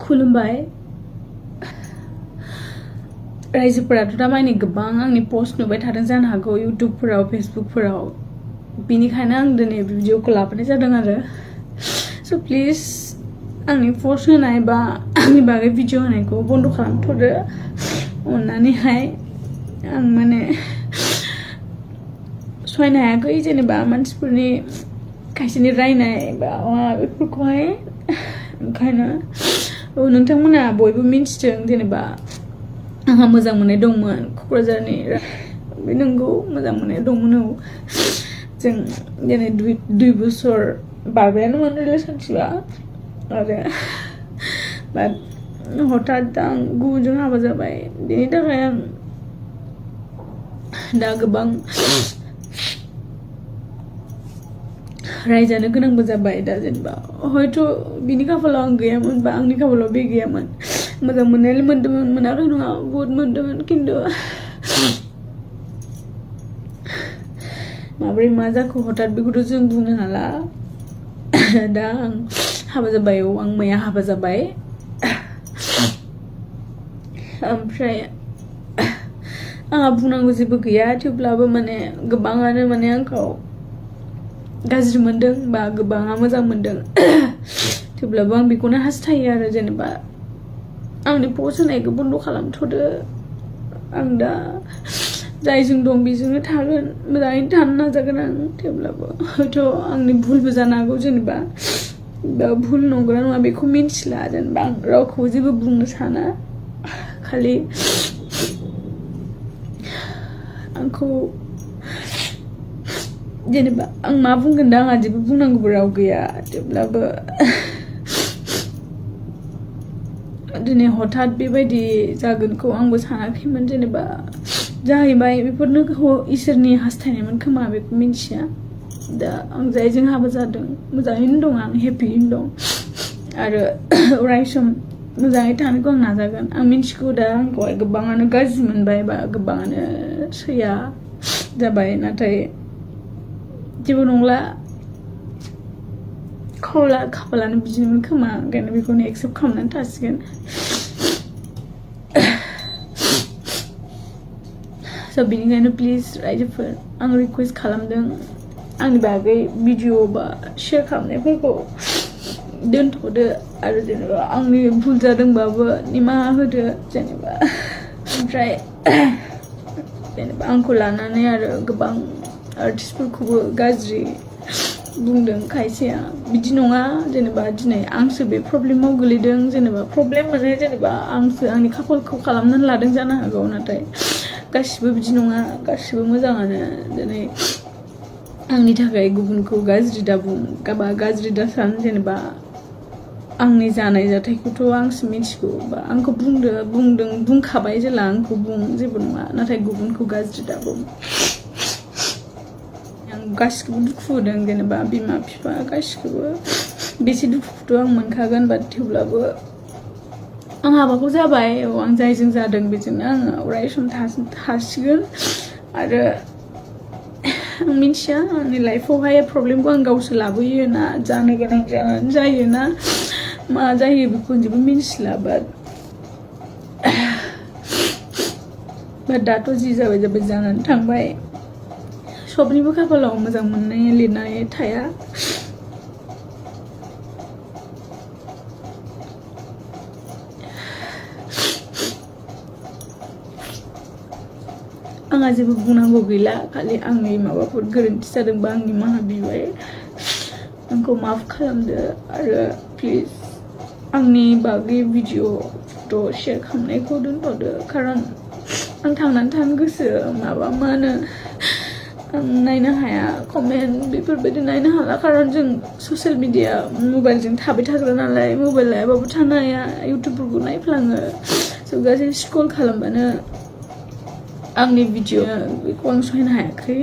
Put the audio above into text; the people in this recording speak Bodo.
खुलुमबाय रायजोफोराथ' दामानि गोबां आंनि पोस्ट नुबाय थादों जानो हागौ इउट्युबफोराव फेसबुकफोराव बिनिखायनो आं दिनै भिडिअखौ लाबोनाय जादों आरो स' प्लिज आंनि पोस्ट होनाय बा आंनि बागै भिडिअ होनायखौ बन्द खालामथ'दो अननानैहाय आं माने सहायनो हायाखै जेनेबा मानसिफोरनि खायसेनि रायनाय बा बेफोरखौहाय ओंखायनो नोंथांमोना बयबो मिन्थिदों जेनेबा आंहा मोजां मोननाय दंमोन क'क्राझारनि बे नंगौ मोजां मोननाय दंमोन औ जों दिनै 2 बोसोर बारबायानोमोन रिलेशनशिपआ आरो बाट हठात आं गुबुनजों हाबा जाबाय बेनि थाखाय आं दा गोबां रायजानो गोनांबो जाबाय दा जेनेबा हयथ' बिनि खाफालाव आं गैयामोन बा आंनि खाफालाव बे गैयामोन मोजां मोननाय मोनदोंमोन मोनाखै नङा बहुत मोनदोंमोन खिन्थु माबोरै मा जाखो हठात बेखौथ' जों बुंनो हाला दा आं हाबा जाबाय औ आं मैया हाबा जाबाय ओमफ्राय आंहा बुंनांगौ जेबो गैया थेवब्लाबो माने गोबाङानो माने आंखौ गाज्रि मोनदों बा गोबाङा मोजां मोनदों थेवब्लाबो आं बेखौनो हास्थायो आरो जेनेबा आंनि पोस्ट होनायखौ बन्द खालामथ'दो आं दा जायजों दं बेजोंनो थागोन मोजाङैनो थानो नाजागोन आं थेवब्लाबो हयथ' आंनि भुलबो जानो हागौ जेनेबा भुल नंगौना नङा बेखौ मिन्थिला जेनेबा आं रावखौबो जेबो बुंनो साना खालि आंखौ जेनेबा आं मा बुंगोन दा आंहा जेबो बुंनांगौबो राव गैया थेवब्लाबो दिनै हठात बेबायदि जागोनखौ आंबो सानाखैमोन जेनेबा जाहैबाय बेफोरनो इसोरनि हास्थायनायमोन खोमा बेखौ मिन्थिया दा आं जायजों हाबा जादों मोजाङैनो दं आं हेपियैनो दं आरो अराय सम मोजाङै थानोखौ आं नाजागोन आं मिन्थिगौ दा आंखौहाय गोबाङानो गाज्रि मोनबाय बा गोबाङानो सैया जाबाय नाथाय जेबो नंला खाफालानो बिदिनोमोन खोमा ओंखायनो बेखौनो एक्सेप्ट खालामनानै थासिगोन स' बेनिखायनो प्लिज रायजोफोर आं रिकुवेस्ट खालामदों आंनि बागै भिडिअ बा शेयार खालामनायफोरखौ दोनथ'दो आरो जेनेबा आंनि भुल जादोंबाबो निमाहा होदो जेनेबा ओमफ्राय जेनेबा आंखौ लानानै आरो गोबां आर्टिस्टफोरखौबो गाज्रि बुंदों खायसेया बिदि नङा जेनेबा दिनै आंसो बे प्रब्लेमाव गोलैदों जेनेबा प्रब्लेम माने जेनेबा आंसो आंनि खाफालखौ खालामनानै लादों जानो हागौ नाथाय गासिबो बिदि नङा गासिबो मोजाङानो दिनै आंनि थाखाय गुबुनखौ गाज्रि दाबुं बा गाज्रि दासान जेनेबा आंनि जानाय जाथायखौथ' आंसो मिथिगौ बा आंखौ बुंखाबाय जेला आंखौ बुं जेबो नङा नाथाय गुबुनखौ गाज्रि दाबुं आं गासिखौबो दुखु होदों जेनेबा बिमा बिफा गासिखौबो बेसे दुखुखौथ' आं मोनखागोन बाट थेवब्लाबो आं हाबाखौ जाबाय औ आं जायजों जादों बेजोंनो आङो अराय सम थासिगोन आरो आं मिथिया आंनि लाइफआवहाय प्रब्लेमखौ आं गावसो लाबोयो ना जानो गोनां जायो ना मा जायो बेखौ जेबो मिन्थिला बाट दाथ' जि जाबाय जानानै थांबाय सबनिबो खाफालाव मोजां मोननाय लिरनाय थाया आंहा जेबो बुंनांगौ गैला खालि आंनि माबाफोर गोरोन्थि जादोंबा आं निमाहा बिबाय आंखौ माफ खालामदो आरो प्लिज आंनि बागै भिडिअ फट' शेयार खालामनायखौ दोनथ'दो खारन आं थांनानै थानो गोसो माबा मा होनो आं नायनो हाया कमेन्ट बेफोरबायदि नायनो हाला खारन जों ससियेल मिडिया मबाइलजों थाबाय थाग्रा नालाय मबाइल लायाबाबो थानो हाया इउटुबफोरखौ नायफ्लाङो स' गासै स्क्रल खालामबानो आंनि भिडिअ बेखौ आं सहायनो हायाखै